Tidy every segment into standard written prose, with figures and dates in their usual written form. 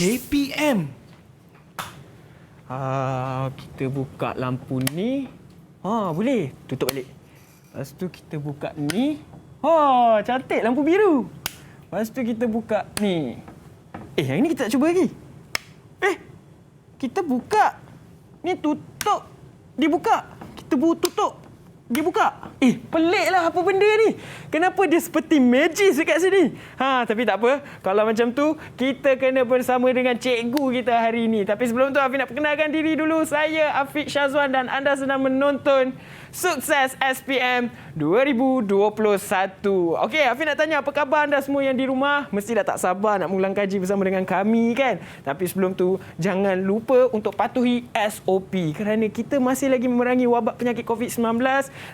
KPM. Kita buka lampu ni. Boleh. Tutup balik. Lepas tu kita buka ni. Cantik lampu biru. Lepas tu kita buka ni. Yang ni kita tak cuba lagi. Kita buka. Ni tutup. Dibuka. Kita tutup. Dibuka. Peliklah apa benda ni. Kenapa dia seperti magic dekat sini? Tapi tak apa. Kalau macam tu, kita kena bersama dengan cikgu kita hari ini. Tapi sebelum tu, Afiq nak perkenalkan diri dulu. Saya Afiq Syazwan dan anda sedang menonton Sukses SPM 2021. Okey, Afiq nak tanya apa khabar anda semua yang di rumah? Mesti dah tak sabar nak mengulang kaji bersama dengan kami kan? Tapi sebelum tu, jangan lupa untuk patuhi SOP kerana kita masih lagi memerangi wabak penyakit COVID-19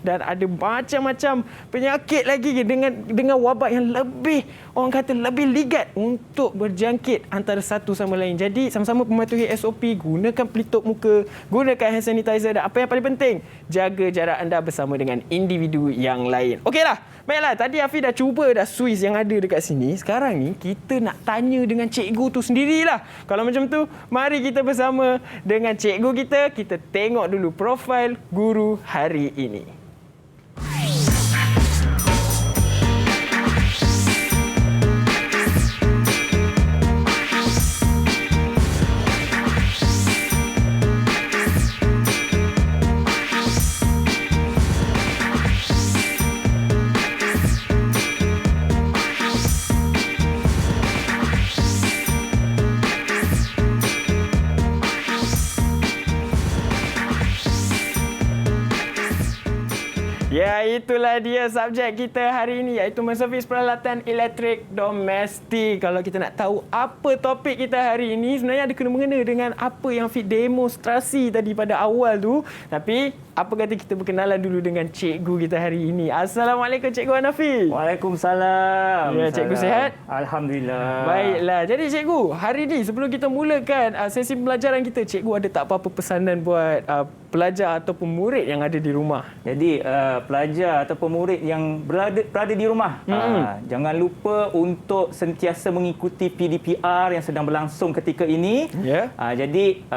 dan ada macam-macam penyakit lagi dengan wabak yang lebih, orang kata lebih ligat untuk berjangkit antara satu sama lain. Jadi, sama-sama mematuhi SOP, gunakan pelitup muka, gunakan hand sanitizer dan apa yang paling penting, jaga jarak anda bersama dengan individu yang lain. Okeylah. Baiklah, tadi Afiq dah cuba dah Swiss yang ada dekat sini. Sekarang ni kita nak tanya dengan cikgu tu sendirilah. Kalau macam tu, mari kita bersama dengan cikgu kita. Kita tengok dulu profil guru hari ini. Ya, itulah dia subjek kita hari ini, iaitu menservis peralatan elektrik domestik. Kalau kita nak tahu apa topik kita hari ini, sebenarnya ada kena-mengena dengan apa yang Afiq demonstrasi tadi pada awal tu. Tapi apa kata kita berkenalan dulu dengan cikgu kita hari ini. Assalamualaikum Cikgu Hanafi. Waalaikumsalam. Ya, cikgu sihat? Alhamdulillah. Baiklah. Jadi cikgu, hari ini sebelum kita mulakan sesi pembelajaran kita, cikgu ada tak apa-apa pesanan buat pelajar ataupun murid yang ada di rumah? Jadi pelajar ataupun murid yang berada di rumah, jangan lupa untuk sentiasa mengikuti PDPR yang sedang berlangsung ketika ini. Jadi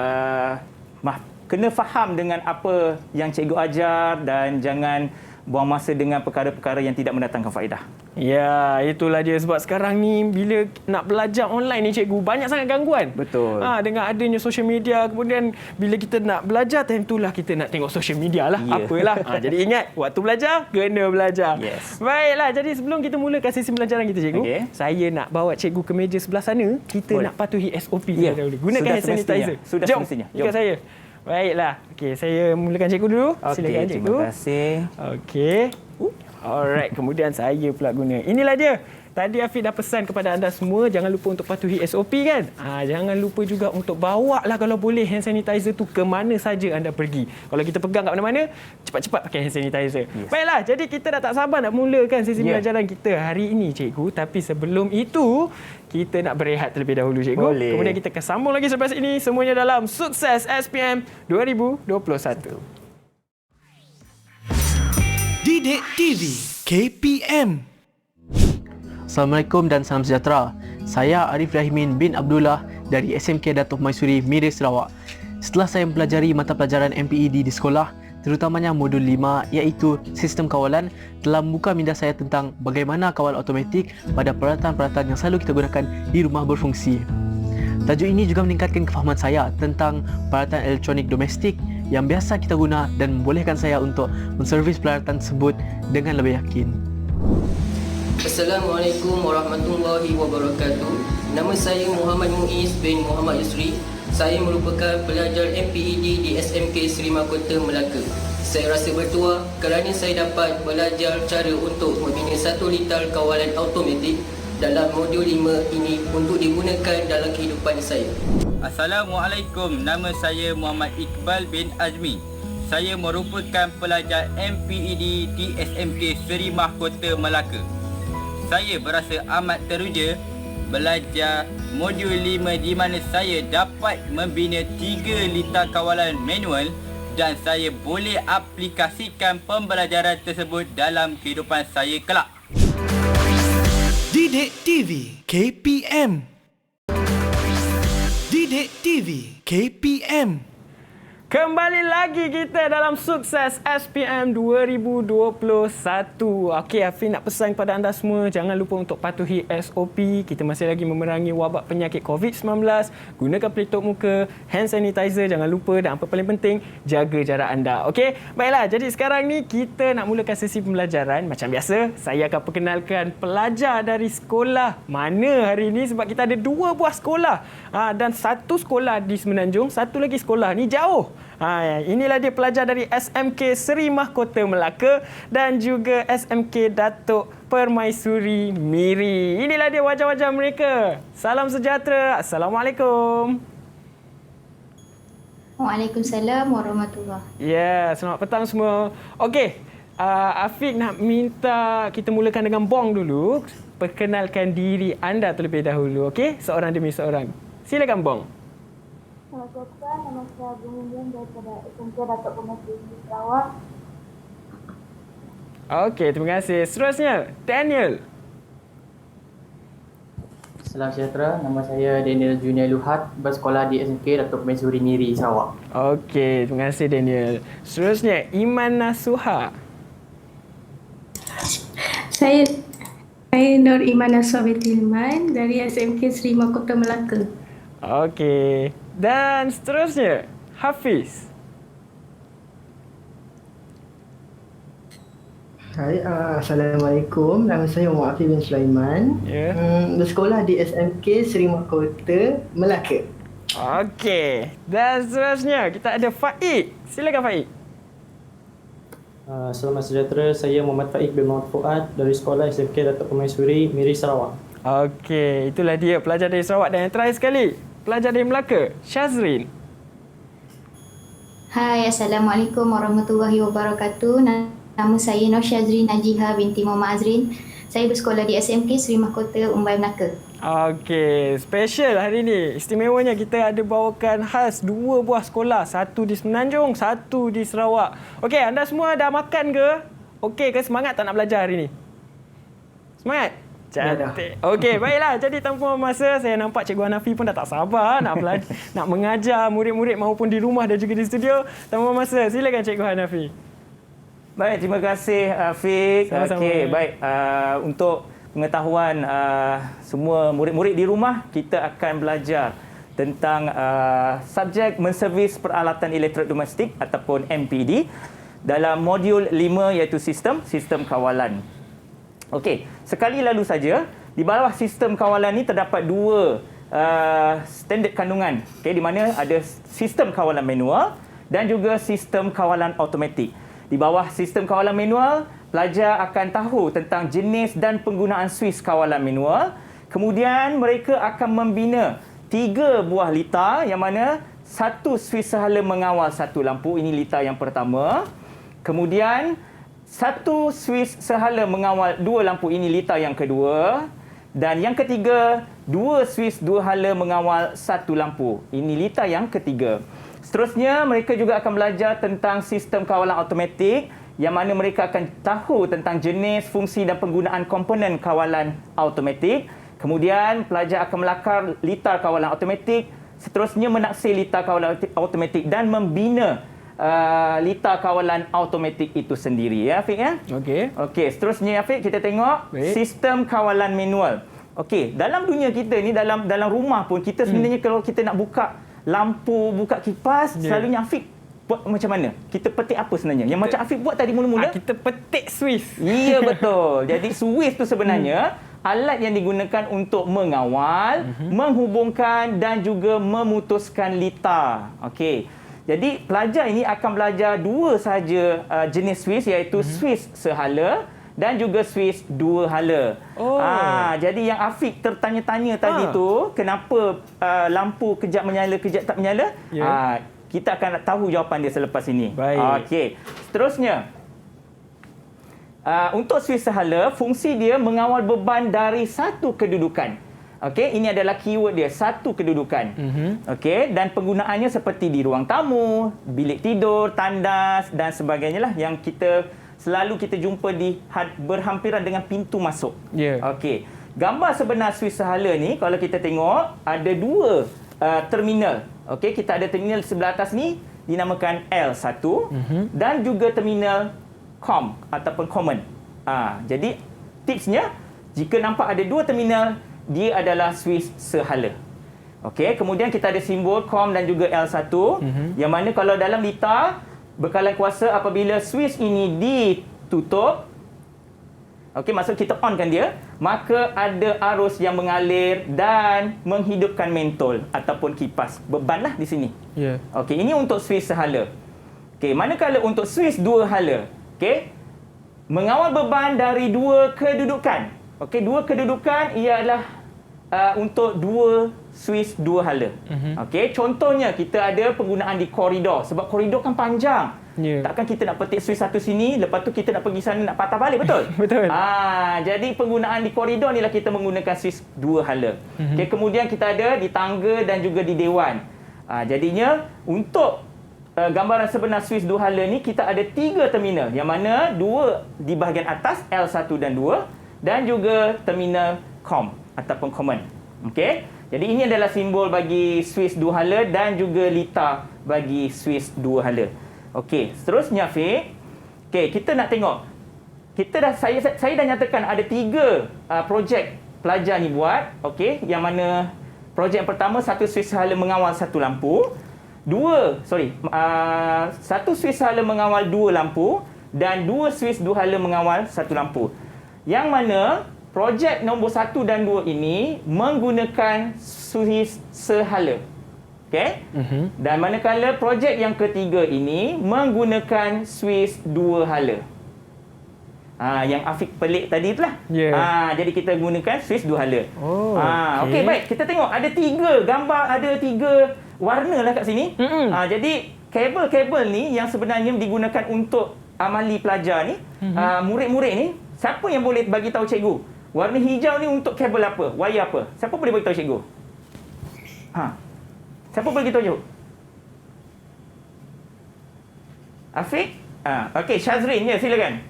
kena faham dengan apa yang cikgu ajar dan jangan buang masa dengan perkara-perkara yang tidak mendatangkan faedah. Ya, itulah dia. Sebab sekarang ni bila nak belajar online ni cikgu, banyak sangat gangguan. Betul. Dengan adanya social media, kemudian bila kita nak belajar, time itulah kita nak tengok social media lah. Yeah. Apalah. Jadi ingat, waktu belajar, kena belajar. Yes. Baiklah, jadi sebelum kita mulakan sesi pembelajaran kita cikgu, saya nak bawa cikgu ke meja sebelah sana. Kita nak patuhi SOP kita dahulu. Gunakan hand sanitizer. Sudah Jom, semestinya. ikut saya. Baiklah. Okey, saya mulakan cikgu dulu. Silakan cikgu. Terima kasih. Okey. Alright, kemudian saya pula guna. Inilah dia. Tadi Afiq dah pesan kepada anda semua, jangan lupa untuk patuhi SOP kan? Jangan lupa juga untuk bawa lah kalau boleh hand sanitizer tu ke mana saja anda pergi. Kalau kita pegang kat mana-mana, cepat-cepat pakai hand sanitizer. Yes. Baiklah, jadi kita dah tak sabar nak mulakan sesi pembelajaran kita hari ini cikgu. Tapi sebelum itu, kita nak berehat terlebih dahulu cikgu. Boleh. Kemudian kita akan sambung lagi selepas ini, semuanya dalam Sukses SPM 2021. Didik TV KPM. Assalamualaikum dan salam sejahtera. Saya Arif Rahimin bin Abdullah dari SMK Dato' Maisuri, Miri, Sarawak. Setelah saya mempelajari mata pelajaran MPED di sekolah, terutamanya modul 5 iaitu Sistem Kawalan, telah membuka minda saya tentang bagaimana kawal automatik pada peralatan-peralatan yang selalu kita gunakan di rumah berfungsi. Tajuk ini juga meningkatkan kefahaman saya tentang peralatan elektronik domestik yang biasa kita guna dan membolehkan saya untuk menservis peralatan tersebut dengan lebih yakin. Assalamualaikum warahmatullahi wabarakatuh. Nama saya Muhammad Muiz bin Muhammad Yusri. Saya merupakan pelajar MPED di SMK Seri Mahkota, Melaka. Saya rasa bertuah kerana saya dapat belajar cara untuk membina satu litar kawalan automatik dalam modul 5 ini untuk digunakan dalam kehidupan saya. Assalamualaikum, nama saya Muhammad Iqbal bin Azmi. Saya merupakan pelajar MPED di SMK Seri Mahkota, Melaka. Saya berasa amat teruja belajar modul 5 di mana saya dapat membina 3 litar kawalan manual dan saya boleh aplikasikan pembelajaran tersebut dalam kehidupan saya kelak. Didik TV KPM. Didik TV KPM. Kembali lagi kita dalam Sukses SPM 2021. Okey, Afiq nak pesan kepada anda semua, jangan lupa untuk patuhi SOP. Kita masih lagi memerangi wabak penyakit COVID-19. Gunakan pelitup muka, hand sanitizer jangan lupa, dan apa paling penting, jaga jarak anda. Okey, baiklah. Jadi sekarang ni kita nak mulakan sesi pembelajaran. Macam biasa, saya akan perkenalkan pelajar dari sekolah mana hari ini, sebab kita ada 2 buah sekolah. Dan satu sekolah di Semenanjung, satu lagi sekolah ni jauh. Inilah dia pelajar dari SMK Seri Mahkota Melaka dan juga SMK Datuk Permaisuri Miri. Inilah dia wajah-wajah mereka. Salam sejahtera. Assalamualaikum. Waalaikumsalam warahmatullahi. Ya, selamat petang semua. Okey, Afiq nak minta kita mulakan dengan Bong dulu. Perkenalkan diri anda terlebih dahulu, okey? Seorang demi seorang. Silakan Bong. Assalamualaikum, nama saya Abu Muhammad daripada SMK Datuk Permaisuri Sarawak. Okey, terima kasih. Seterusnya, Daniel. Salam sejahtera, nama saya Daniel Junior Luhat, bersekolah di SMK Datuk Permaisuri Miri, Sarawak. Okey, terima kasih Daniel. Seterusnya, Iman Nasuha. Saya Nur Iman Aswabit Tilman dari SMK Seri Mahkota Melaka. Okey. Dan seterusnya, Hafiz. Hai, Assalamualaikum. Nama saya Muhammad Hafiz bin Sulaiman. Bersekolah di SMK Seri Mahkota Melaka. Okey. Dan seterusnya, kita ada Faik. Silakan Faik. Selamat sejahtera, saya Muhammad Faik bin Muhammad Fuad dari sekolah SMK Datuk Permaisuri Miri, Sarawak. Okey, itulah dia pelajar dari Sarawak. Dan yang terakhir sekali, pelajar dari Melaka, Syazrin. Hai, Assalamualaikum warahmatullahi wabarakatuh. Nama saya Nur Syazrin Najiha binti Muhammad Azrin. Saya bersekolah di SMK Seri Mahkota Umbai Melaka. Okey, special hari ini. Istimewanya kita ada bawakan khas 2 buah sekolah. Satu di Semenanjung, satu di Sarawak. Okey, anda semua dah makan ke? Okey ke? Semangat tak nak belajar hari ini? Semangat? Cantik. Okey, baiklah. Jadi tanpa masa, saya nampak Cikgu Hanafi pun dah tak sabar nak nak mengajar murid-murid maupun di rumah dan juga di studio. Tanpa masa, silakan Cikgu Hanafi. Baik, terima kasih Afiq. Okey, baik. Untuk pengetahuan semua murid-murid di rumah, kita akan belajar tentang subjek menservis peralatan elektrik domestik ataupun MPD dalam modul 5 iaitu sistem kawalan. Okey, sekali lalu saja, di bawah sistem kawalan ini terdapat 2 standard kandungan, okey, di mana ada sistem kawalan manual dan juga sistem kawalan automatik. Di bawah sistem kawalan manual, pelajar akan tahu tentang jenis dan penggunaan suis kawalan manual. Kemudian mereka akan membina 3 buah litar yang mana satu suis sehala mengawal satu lampu, ini litar yang pertama. Kemudian satu suis sehala mengawal 2 lampu, ini litar yang kedua. Dan yang ketiga, 2 suis 2 hala mengawal 1 lampu, ini litar yang ketiga. Seterusnya, mereka juga akan belajar tentang sistem kawalan automatik yang mana mereka akan tahu tentang jenis, fungsi dan penggunaan komponen kawalan automatik. Kemudian, pelajar akan melakar litar kawalan automatik, seterusnya menaksir litar kawalan automatik dan membina litar kawalan automatik itu sendiri, ya Afiq, ya? Okey, seterusnya Afiq, kita tengok sistem kawalan manual. Okey, dalam dunia kita ni, dalam rumah pun kita sebenarnya kalau kita nak buka lampu, buka kipas, selalunya Afiq buat macam mana? Kita petik apa sebenarnya? Yang macam Afiq buat tadi mula-mula? Kita petik suis. Ya, betul. Jadi suis tu sebenarnya alat yang digunakan untuk mengawal, menghubungkan dan juga memutuskan litar. Okey. Jadi pelajar ini akan belajar 2 sahaja jenis suis, iaitu suis sehala dan juga suis 2 hala. Jadi yang Afiq tertanya-tanya tadi tu, kenapa lampu kejap menyala, kejap tak menyala? Kita akan tahu jawapan dia selepas ini. Baik. Okey. Seterusnya, untuk suis sehala, fungsi dia mengawal beban dari satu kedudukan. Okey, ini adalah keyword dia, satu kedudukan. Okey, dan penggunaannya seperti di ruang tamu, bilik tidur, tandas dan sebagainya lah yang selalu kita jumpa berhampiran dengan pintu masuk. Okey, gambar sebenar suis sehala ni kalau kita tengok ada 2 terminal. Okey, kita ada terminal sebelah atas ni dinamakan L1 dan juga terminal COM ataupun common. Jadi tipsnya, jika nampak ada dua terminal, dia adalah switch sehala. Okey, kemudian kita ada simbol COM dan juga L1 yang mana kalau dalam litar bekalan kuasa apabila switch ini ditutup, okey, maksud kita onkan dia, maka ada arus yang mengalir dan menghidupkan mentol ataupun kipas. Bebanlah di sini. Okey, ini untuk switch sehala. Okey, manakala untuk switch dua hala, okey, mengawal beban dari dua kedudukan. Okey, dua kedudukan ialah untuk dua switch dua hala. Okey, contohnya kita ada penggunaan di koridor sebab koridor kan panjang. Takkan kita nak petik switch satu sini, lepas tu kita nak pergi sana nak patah balik, betul? Betul. Jadi penggunaan di koridor ni lah kita menggunakan switch dua hala. Okey, kemudian kita ada di tangga dan juga di dewan. Jadinya untuk gambaran sebenar switch dua hala ni kita ada 3 terminal yang mana 2 di bahagian atas L1 dan 2 dan juga terminal COM ataupun common. Okey. Jadi ini adalah simbol bagi switch dua hala dan juga litar bagi switch dua hala. Okey, seterusnya Fiq. Okey, kita nak tengok. Saya dah nyatakan ada 3 projek pelajar ni buat. Okey, yang mana projek yang pertama satu switch hala mengawal satu lampu. Satu switch hala mengawal 2 lampu dan 2 switch dua hala mengawal satu lampu. Yang mana projek nombor 1 dan 2 ini menggunakan switch sehala. Okey? Dan manakala projek yang ketiga ini menggunakan switch dua hala. Yang Afiq pelik tadi itulah. Jadi kita gunakan switch dua hala. Okey, baik. Kita tengok ada 3 gambar, ada 3 warna lah kat sini. Jadi kabel-kabel ni yang sebenarnya digunakan untuk amali pelajar ni, murid-murid ni, siapa yang boleh bagi tahu cikgu? Warna hijau ni untuk kabel apa? Wire apa? Siapa boleh bagi tahu cikgu? Siapa boleh beritahu cikgu? Afiq? Okey, Syazrin, ya, silakan.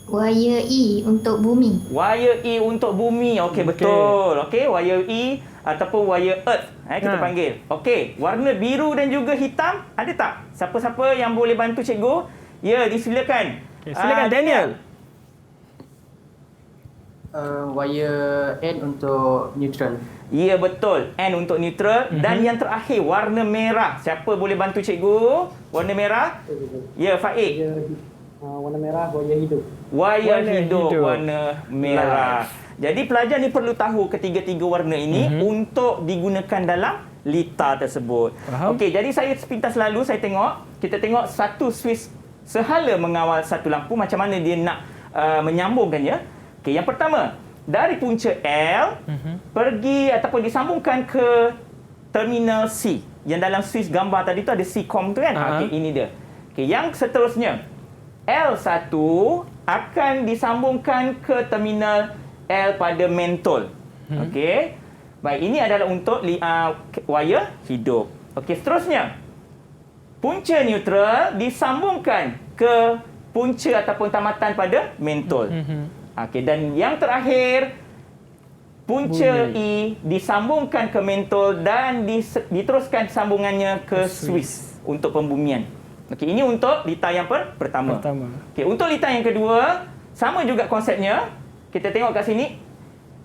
Wire E untuk bumi. Wire E untuk bumi. Okey, betul. Okey, wire E ataupun wire earth kita panggil. Okey, warna biru dan juga hitam ada tak? Siapa-siapa yang boleh bantu cikgu? Ya, disilakan. Silakan Daniel. Wire N untuk neutral. Ya, betul. N untuk neutral. Dan yang terakhir, warna merah. Siapa boleh bantu cikgu? Warna merah? Ya, Faik. Warna merah, wire hidup. Wire hidup, warna merah. Jadi pelajar ni perlu tahu ketiga-tiga warna ini untuk digunakan dalam litar tersebut. Okey, jadi saya sepintas lalu saya tengok, kita tengok satu switch sehala mengawal satu lampu, macam mana dia nak menyambungkannya. Okey, yang pertama, dari punca L pergi ataupun disambungkan ke terminal C. Yang dalam switch gambar tadi tu ada C-COM tu kan? Okey, ini dia. Okey, yang seterusnya, L1 akan disambungkan ke terminal L pada mentol. Okey. Baik, ini adalah untuk wire hidup. Okey, seterusnya, punca neutral disambungkan ke punca ataupun tamatan pada mentol. Okey, dan yang terakhir, punca E disambungkan ke mentol dan diteruskan sambungannya ke switch untuk pembumian. Okey, ini untuk litar yang pertama. Okey, untuk litar yang kedua, sama juga konsepnya. Kita tengok kat sini.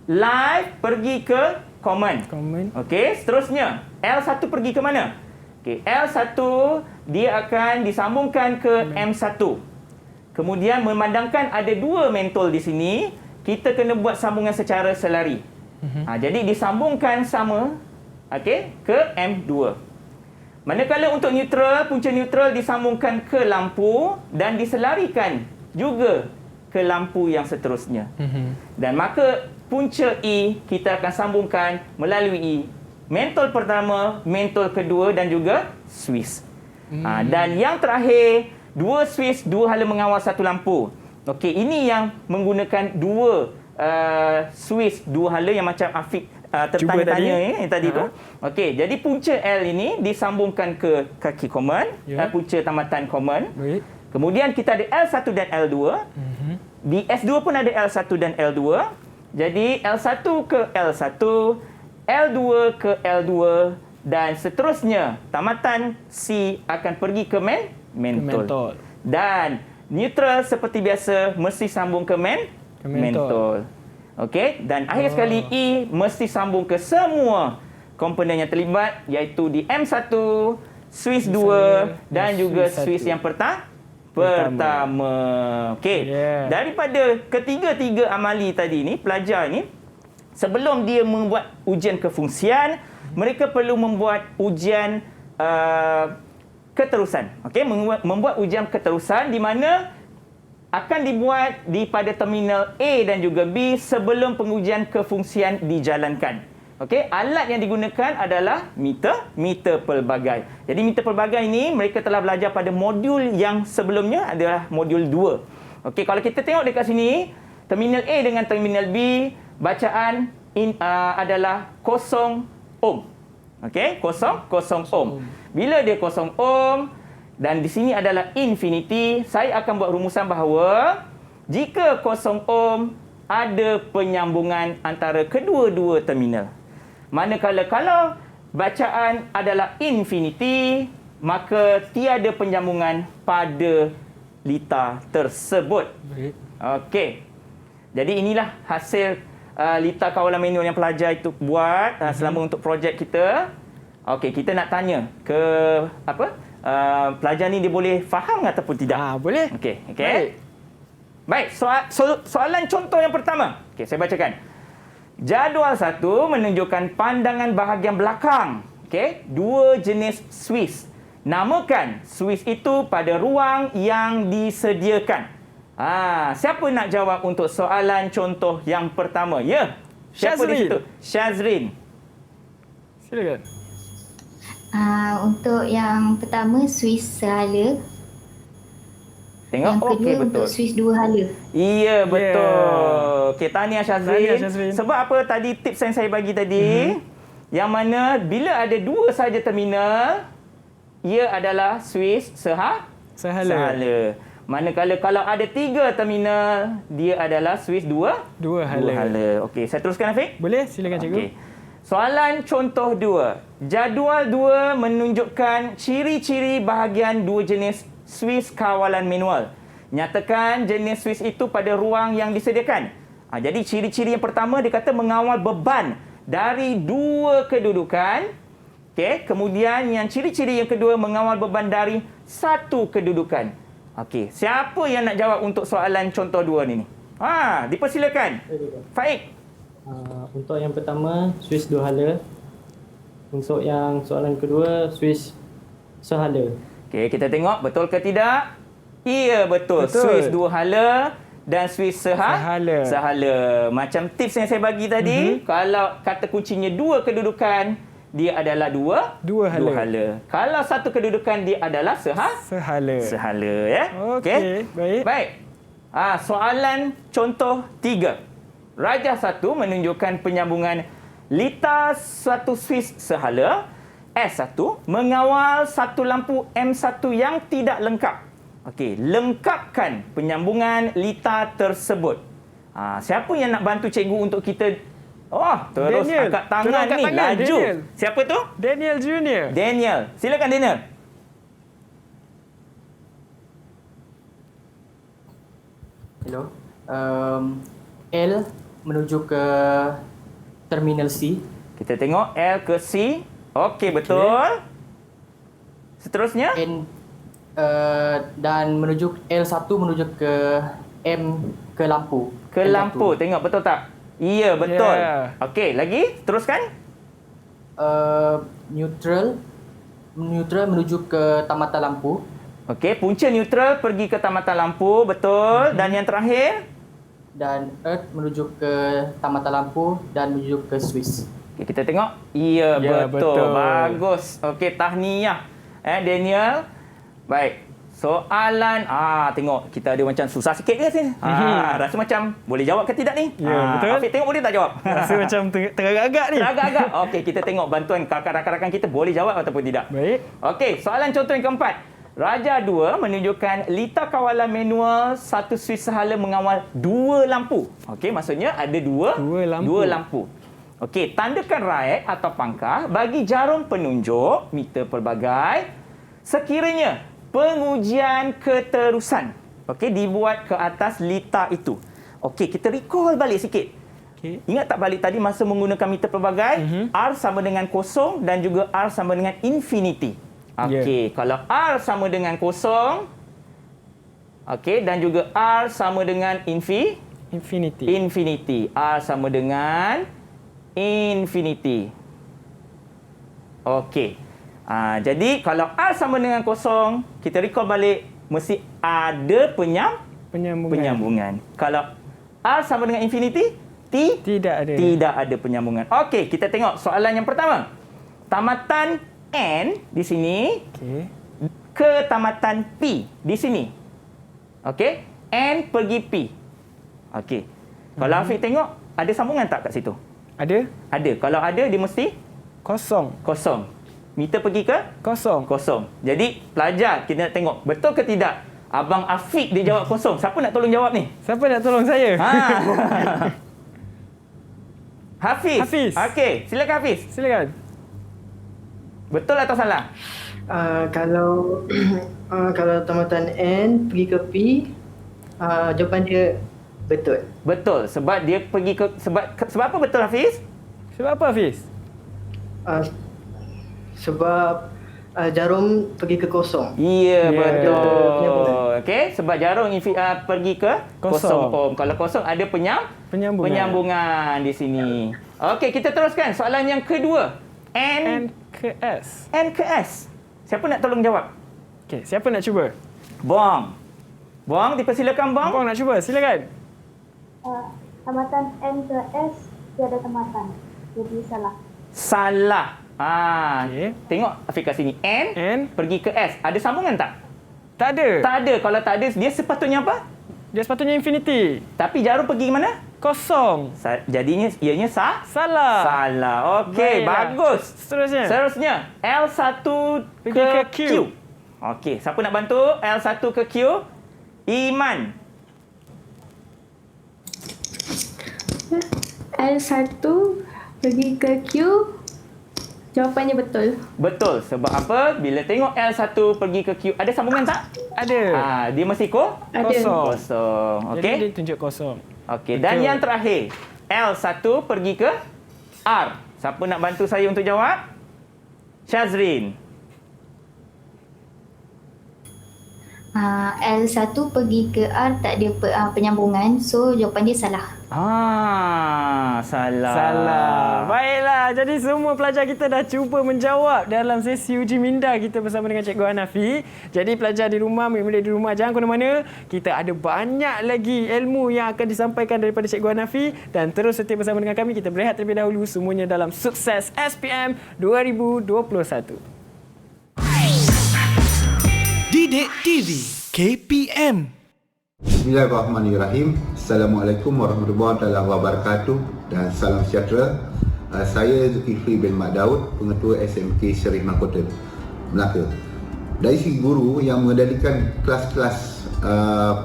Live pergi ke common. Okey, seterusnya L1 pergi ke mana? Okey, L1 dia akan disambungkan ke M1. Kemudian memandangkan ada 2 mentol di sini, kita kena buat sambungan secara selari. Jadi disambungkan sama, okey, ke M2. Manakala untuk neutral, punca neutral disambungkan ke lampu dan diselarikan juga ke lampu yang seterusnya. Dan maka punca E kita akan sambungkan melalui mentol pertama, mentol kedua dan juga switch. Dan yang terakhir, 2 switch, 2 hala mengawal satu lampu. Okey, ini yang menggunakan 2 switch, 2 hala yang macam Afiq tertanya tadi tu. Okey, jadi punca L ini disambungkan ke kaki common, punca tamatan common. Kemudian kita ada L1 dan L2. Di S2 pun ada L1 dan L2. Jadi L1 ke L1, L2 ke L2 dan seterusnya tamatan C akan pergi ke mentol. Dan neutral seperti biasa mesti sambung ke mentol. Okey, dan akhir sekali E mesti sambung ke semua komponen yang terlibat iaitu di M1, Swiss 2 dan juga Swiss yang pertama. Okey. Daripada ketiga-tiga amali tadi ni, pelajar ni sebelum dia membuat ujian kefungsian, mereka perlu membuat ujian keterusan. Okey, membuat ujian keterusan di mana akan dibuat pada terminal A dan juga B sebelum pengujian kefungsian dijalankan. Okey, alat yang digunakan adalah meter pelbagai. Jadi meter pelbagai ini mereka telah belajar pada modul yang sebelumnya adalah modul 2. Okey, kalau kita tengok dekat sini, terminal A dengan terminal B bacaan adalah 0 ohm. Okey, 0 ohm. Bila dia 0 ohm dan di sini adalah infinity, saya akan buat rumusan bahawa jika 0 ohm ada penyambungan antara kedua-dua terminal. Manakala kalau bacaan adalah infinity, maka tiada penyambungan pada litar tersebut. Okey. Jadi inilah hasil litar kawalan manual yang pelajar itu buat selama untuk projek kita. Okey, kita nak tanya ke pelajar ni dia boleh faham ataupun tidak? Boleh. Okey. Baik, soalan contoh yang pertama. Okey, saya bacakan. Jadual 1 menunjukkan pandangan bahagian belakang. Okey, 2 jenis Swiss. Namakan Swiss itu pada ruang yang disediakan. Siapa nak jawab untuk soalan contoh yang pertama? Ya. Siapa di situ? Syazrin. Silakan. Untuk yang pertama Swiss sehala. Tengok, yang kedua betul. untuk Swiss 2 hala. Iya, betul. Okey, tahniah Syazrin. Sebab apa tadi tips yang saya bagi tadi, yang mana bila ada 2 saja terminal, ia adalah Swiss sehala. Manakala kalau ada 3 terminal, dia adalah Swiss 2 hala. Okey, saya teruskan Afiq? Boleh, silakan cikgu. Soalan contoh 2. Jadual 2 menunjukkan ciri-ciri bahagian 2 jenis Swiss kawalan manual. Nyatakan jenis Swiss itu pada ruang yang disediakan. Jadi ciri-ciri yang pertama dia kata mengawal beban dari 2 kedudukan. Okey, kemudian yang ciri-ciri yang kedua mengawal beban dari 1 kedudukan. Okey, siapa yang nak jawab untuk soalan contoh 2 ni? Dipersilakan. Faik. Untuk yang pertama Swiss 2 hala. Untuk yang soalan kedua Swiss sehala. Okey, kita tengok betul ke tidak? Iya, betul. Swiss 2 hala dan Swiss sehala. Macam tips yang saya bagi tadi, kalau kata kuncinya 2 kedudukan, dia adalah 2 hala. Kalau 1 kedudukan, dia adalah sehala ya. Okey, baik. Soalan contoh 3. Rajah 1 menunjukkan penyambungan litar 1 Swiss sehala. S1 mengawal 1 lampu M1 yang tidak lengkap. Okey, lengkapkan penyambungan litar tersebut. Siapa yang nak bantu cikgu untuk kita terus Daniel. angkat tangan ni laju. Daniel. Siapa tu? Daniel Junior. Daniel. Silakan Daniel. Hello. L menuju ke terminal C. Kita tengok L ke C. Okey, betul. Seterusnya? Dan L1 menuju ke M ke lampu. Ke lampu. Tengok betul tak? Iya, betul. Okey, lagi? Teruskan. Neutral menuju ke tamatan lampu. Okey, punca neutral pergi ke tamatan lampu, betul. Dan yang terakhir? Dan Earth menuju ke tamatan lampu dan menuju ke Swiss. Okay, kita tengok. Iya, betul. Bagus. Okey, tahniah. Daniel. Baik. Soalan. Tengok. Kita ada macam susah sikit ke sini? Rasa macam boleh jawab ke tidak ni? Ya, betul. Afiq tengok boleh tak jawab? Rasa macam teragak-agak ni. Teragak-agak. Okey, kita tengok bantuan rakan-rakan kita boleh jawab ataupun tidak. Baik. Okey, soalan contoh yang keempat. Raja 2 menunjukkan litar kawalan manual 1 Swiss sehala mengawal 2 lampu. Okey, maksudnya ada 2 lampu. Okey, tandakan right atau pangkah bagi jarum penunjuk meter pelbagai sekiranya pengujian keterusan dibuat ke atas lita itu. Okey, kita recall balik sikit. Ingat tak balik tadi masa menggunakan meter pelbagai, R sama dengan kosong dan juga R sama dengan infinity. Okey, kalau R sama dengan kosong, dan juga R sama dengan infinity. R sama dengan infinity. Okey. Jadi kalau R sama dengan kosong, kita recall balik mesti ada penyambungan. Kalau R sama dengan infinity, tidak ada penyambungan. Okey, kita tengok soalan yang pertama. Tamatan N di sini ke tamatan P di sini. Okey, N pergi P. Okey. Kalau Afiq tengok, ada sambungan tak kat situ? Ada. Kalau ada, dia mesti kosong. Meter pergi ke? Kosong. Jadi, pelajar kita nak tengok betul ke tidak Abang Afiq dia jawab kosong. Siapa nak tolong jawab ni? Siapa nak tolong saya? Hafiz. Okey, silakan Hafiz. Silakan. Betul atau salah? Kalau tamatan N pergi ke P, jawapan dia betul. Betul, sebab dia pergi ke sebab apa betul Hafiz? Sebab apa Hafiz? Sebab jarum pergi ke kosong. Ya, betul. Okey, sebab jarum pergi ke kosong. Kalau kosong ada penyambungan di sini. Okey, kita teruskan soalan yang kedua. N ke S. Siapa nak tolong jawab? Okey, siapa nak cuba? Bong, dipersilakan Bong. Bong nak cuba, silakan. Tamatan N ke S tiada tamatan. Jadi salah. Tengok Afiq kat sini. N pergi ke S. Ada sambungan tak? Tak ada. Kalau tak ada, dia sepatutnya apa? Dia sepatutnya infinity. Tapi jarum pergi ke mana? Kosong. Jadinya ianya salah. Okey, bagus. Seterusnya L1 ke Q. Okey, siapa nak bantu L1 ke Q? Iman. L1 pergi ke Q. Jawapannya betul. Betul. Sebab apa? Bila tengok L1 pergi ke Q, ada sambungan tak? Ada. Dia mesti kosong. Okey. Jadi dia tunjuk kosong. Okey. Dan yang terakhir, L1 pergi ke R. Siapa nak bantu saya untuk jawab? Syazrin. L1 pergi ke R tak ada penyambungan, so jawapan dia salah. Salah. Baiklah, jadi semua pelajar kita dah cuba menjawab dalam sesi uji minda kita bersama dengan Cikgu Hanafi. Jadi pelajar di rumah, murid-murid di rumah, jangan ke mana-mana. Kita ada banyak lagi ilmu yang akan disampaikan daripada Cikgu Hanafi dan terus setia bersama dengan kami. Kita berehat terlebih dahulu, semuanya dalam Sukses SPM 2021. Didik TV KPM. Bismillahirrahmanirrahim. Assalamualaikum warahmatullahi wabarakatuh dan salam sejahtera. Saya Zulkifli bin Mak Daud, Pengetua SMK Seri Mahkota, Melaka. Dari segi guru yang mengendalikan kelas-kelas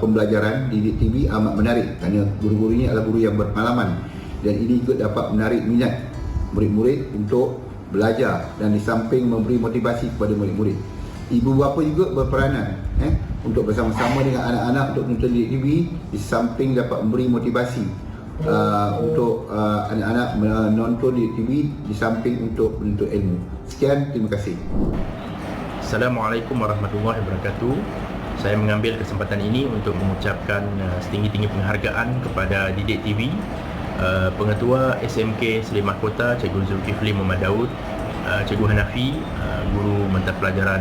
pembelajaran didik TV amat menarik kerana guru-guru ini adalah guru yang berpengalaman dan ini juga dapat menarik minat murid-murid untuk belajar dan di samping memberi motivasi kepada murid-murid. Ibu bapa juga berperanan untuk bersama-sama dengan anak-anak untuk menonton didik TV di samping dapat memberi motivasi untuk anak-anak menonton didik TV di samping untuk menuntut ilmu. Sekian, terima kasih. Assalamualaikum warahmatullahi wabarakatuh. Saya mengambil kesempatan ini untuk mengucapkan setinggi-tinggi penghargaan kepada Didik TV, Pengetua SMK Seri Mahkota Cikgu Zulkifli Muhammad Daud, Cikgu Hanafi, Guru Mata Pelajaran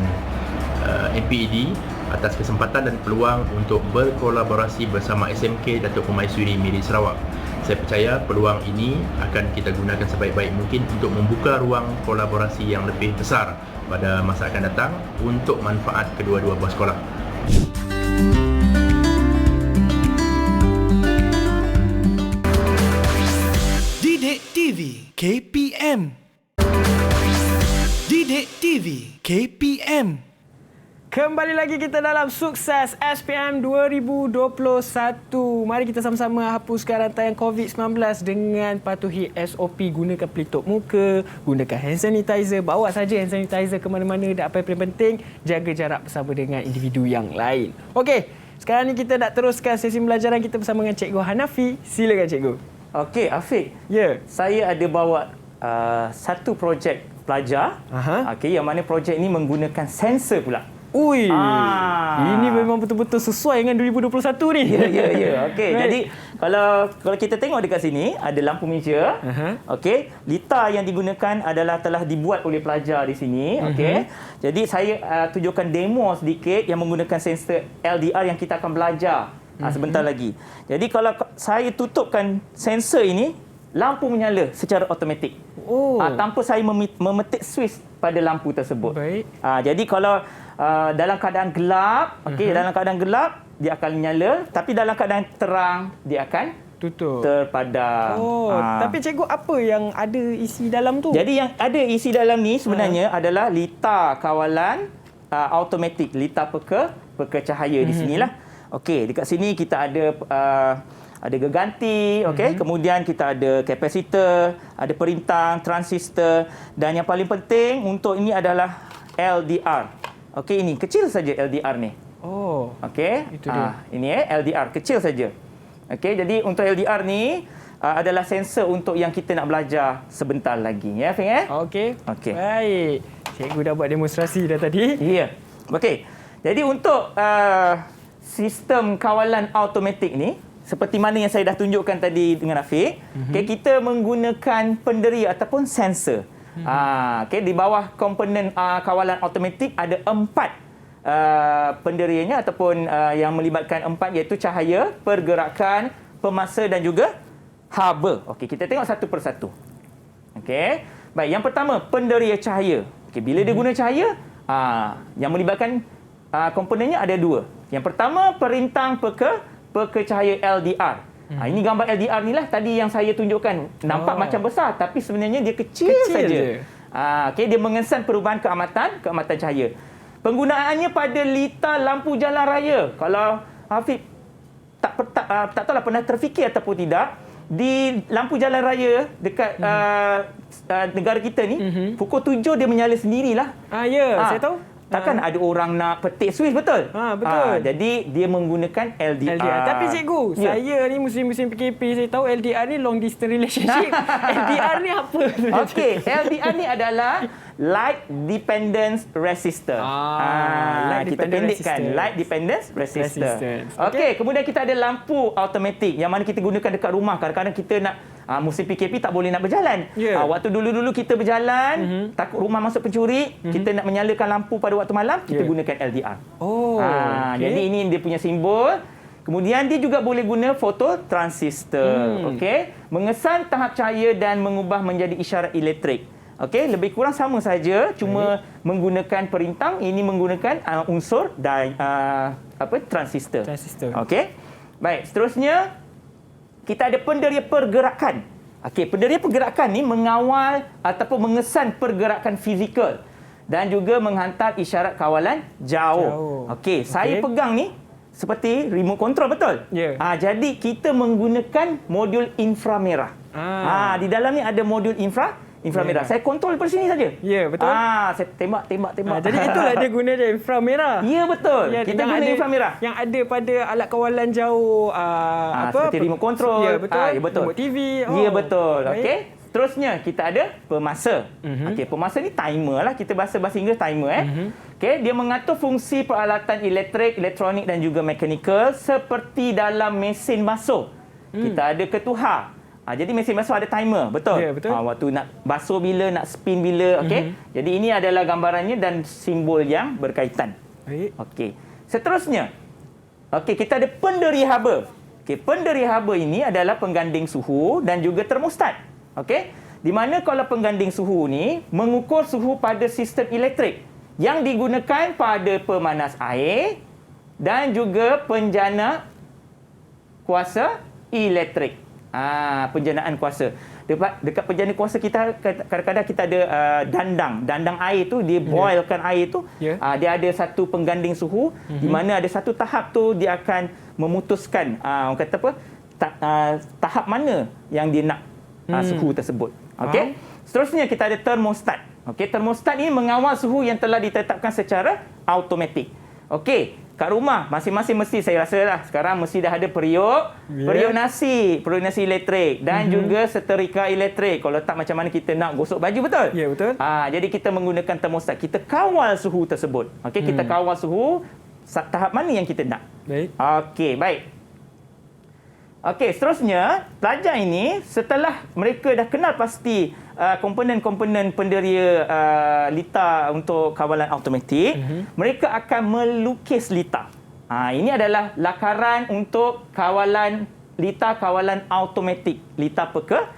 MPED atas kesempatan dan peluang untuk berkolaborasi bersama SMK Datuk Permaisuri Miri Sarawak. Saya percaya peluang ini akan kita gunakan sebaik-baik mungkin untuk membuka ruang kolaborasi yang lebih besar pada masa akan datang untuk manfaat kedua-dua buah sekolah. Didik TV KPM. Didik TV KPM. Kembali lagi kita dalam Sukses SPM 2021. Mari kita sama-sama hapuskan rantaian COVID-19 dengan patuhi SOP. Gunakan pelitup muka, gunakan hand sanitizer, bawa saja hand sanitizer ke mana-mana, dan apa yang paling penting, jaga jarak bersama dengan individu yang lain. Okey, sekarang ni kita nak teruskan sesi pembelajaran kita bersama dengan Cikgu Hanafi. Silakan Cikgu. Okey, Afiq. Ya. Saya ada bawa satu projek pelajar. Okey, yang mana projek ini menggunakan sensor pula. Ui, ini memang betul-betul sesuai dengan 2021 ni. Ya. Okey, right. Jadi kalau kita tengok dekat sini ada lampu meja. Okey, lita yang digunakan adalah telah dibuat oleh pelajar di sini. Okey. Jadi saya tunjukkan demo sedikit yang menggunakan sensor LDR yang kita akan belajar sebentar lagi. Jadi kalau saya tutupkan sensor ini, lampu menyala secara automatik. Tanpa saya memetik switch pada lampu tersebut. Baik. Jadi kalau dalam keadaan gelap, dalam keadaan gelap dia akan menyala, tapi dalam keadaan terang dia akan tutup, terpadam. Tapi cikgu, apa yang ada isi dalam tu? Jadi yang ada isi dalam ni sebenarnya adalah lita kawalan automatik, lita peka cahaya di sinilah. Okey, dekat sini kita ada geganti, kemudian kita ada kapasitor, ada perintang, transistor, dan yang paling penting untuk ini adalah LDR. Okey, ini kecil saja LDR ni. Okey, itu dia. Ini LDR kecil saja. Okey, jadi untuk LDR ni adalah sensor untuk yang kita nak belajar sebentar lagi, ya, Fing? Okey. Baik. Cikgu dah buat demonstrasi dah tadi. Ya. Okey. Jadi untuk sistem kawalan automatik ni, seperti mana yang saya dah tunjukkan tadi dengan Afiq, kita menggunakan penderi ataupun sensor. Di bawah komponen kawalan automatik ada 4 penderiannya ataupun yang melibatkan 4, iaitu cahaya, pergerakan, pemasa dan juga haba. Okey, kita tengok satu persatu. Okey. Baik, yang pertama penderia cahaya. Okey, bila dia guna cahaya, yang melibatkan komponennya ada 2. Yang pertama perintang peka cahaya LDR. Ini gambar LDR ni lah tadi yang saya tunjukkan. Nampak macam besar tapi sebenarnya dia kecil saja. Dia mengesan perubahan keamatan cahaya. Penggunaannya pada lita lampu jalan raya. Kalau Hafiz tak tahulah pernah terfikir ataupun tidak, di lampu jalan raya dekat negara kita ni, pukul 7 dia menyala sendirilah. Saya tahu. Takkan ada orang nak petik switch, betul? Betul. Jadi dia menggunakan LDR. Tapi cikgu, saya ni musim-musim PKP, saya tahu LDR ni long distance relationship. LDR ni apa? Okey, LDR ni adalah light dependence resistor. Kita pendekkan light dependence resistor. Okey, kemudian kita ada lampu automatik yang mana kita gunakan dekat rumah. Kadang-kadang kita nak musim PKP tak boleh nak berjalan. Waktu dulu-dulu kita berjalan, takut rumah masuk pencuri, kita nak menyalakan lampu pada waktu malam, kita gunakan LDR. Jadi ini dia punya simbol. Kemudian dia juga boleh guna fototransistor. Mengesan tahap cahaya dan mengubah menjadi isyarat elektrik. Lebih kurang sama saja, cuma menggunakan perintang, ini menggunakan unsur dan transistor. Baik, seterusnya kita ada penderia pergerakan. Penderia pergerakan ni mengawal ataupun mengesan pergerakan fizikal dan juga menghantar isyarat kawalan jauh. Saya pegang ni seperti remote control, betul? Jadi kita menggunakan modul inframerah. Di dalam ni ada modul inframerah. Saya kontrol dari sini saja. Ya, betul. Saya tembak. Jadi itulah dia guna dia inframerah. Ya, betul. Kita guna inframerah. Yang ada pada alat kawalan jauh seperti remote control. Ya, betul. Ya, betul. Remote TV. Ya, betul. Okey. Seterusnya kita ada pemasa. Pemasa ni timer lah. Kita bahasa Inggeris timer. Dia mengatur fungsi peralatan elektrik, elektronik dan juga mekanikal seperti dalam mesin basuh. Kita ada ketuhar. Jadi mesin basuh ada timer, betul? Ya, betul. Waktu nak basuh bila, nak spin bila, Jadi ini adalah gambarannya dan simbol yang berkaitan. Seterusnya, kita ada penderi haba. Penderi haba ini adalah pengganding suhu dan juga termostat. Di mana kalau pengganding suhu ni mengukur suhu pada sistem elektrik yang digunakan pada pemanas air dan juga penjana kuasa elektrik. Penjanaan kuasa. dekat pejana kuasa kita kadang-kadang kita ada dandang air tu, dia boilkan air tu. Dia ada satu pengganding suhu di mana ada satu tahap tu dia akan memutuskan orang kata apa tahap mana yang dia nak suhu tersebut. Okey. Seterusnya kita ada termostat. Okey, termostat ini mengawal suhu yang telah ditetapkan secara automatik. Okey, kat rumah masing-masing mesti saya rasa lah sekarang mesti dah ada periuk nasi elektrik dan juga seterika elektrik. Kalau tak macam mana kita nak gosok baju, betul? Ya, betul. Jadi kita menggunakan termostat. Kita kawal suhu tersebut. Okey, kita kawal suhu tahap mana yang kita nak. Baik. Okey, baik. Okey, seterusnya pelajar ini setelah mereka dah kenal pasti komponen-komponen penderia lita untuk kawalan automatik, mereka akan melukis lita. Ini adalah lakaran untuk kawalan lita kawalan automatik, lita peka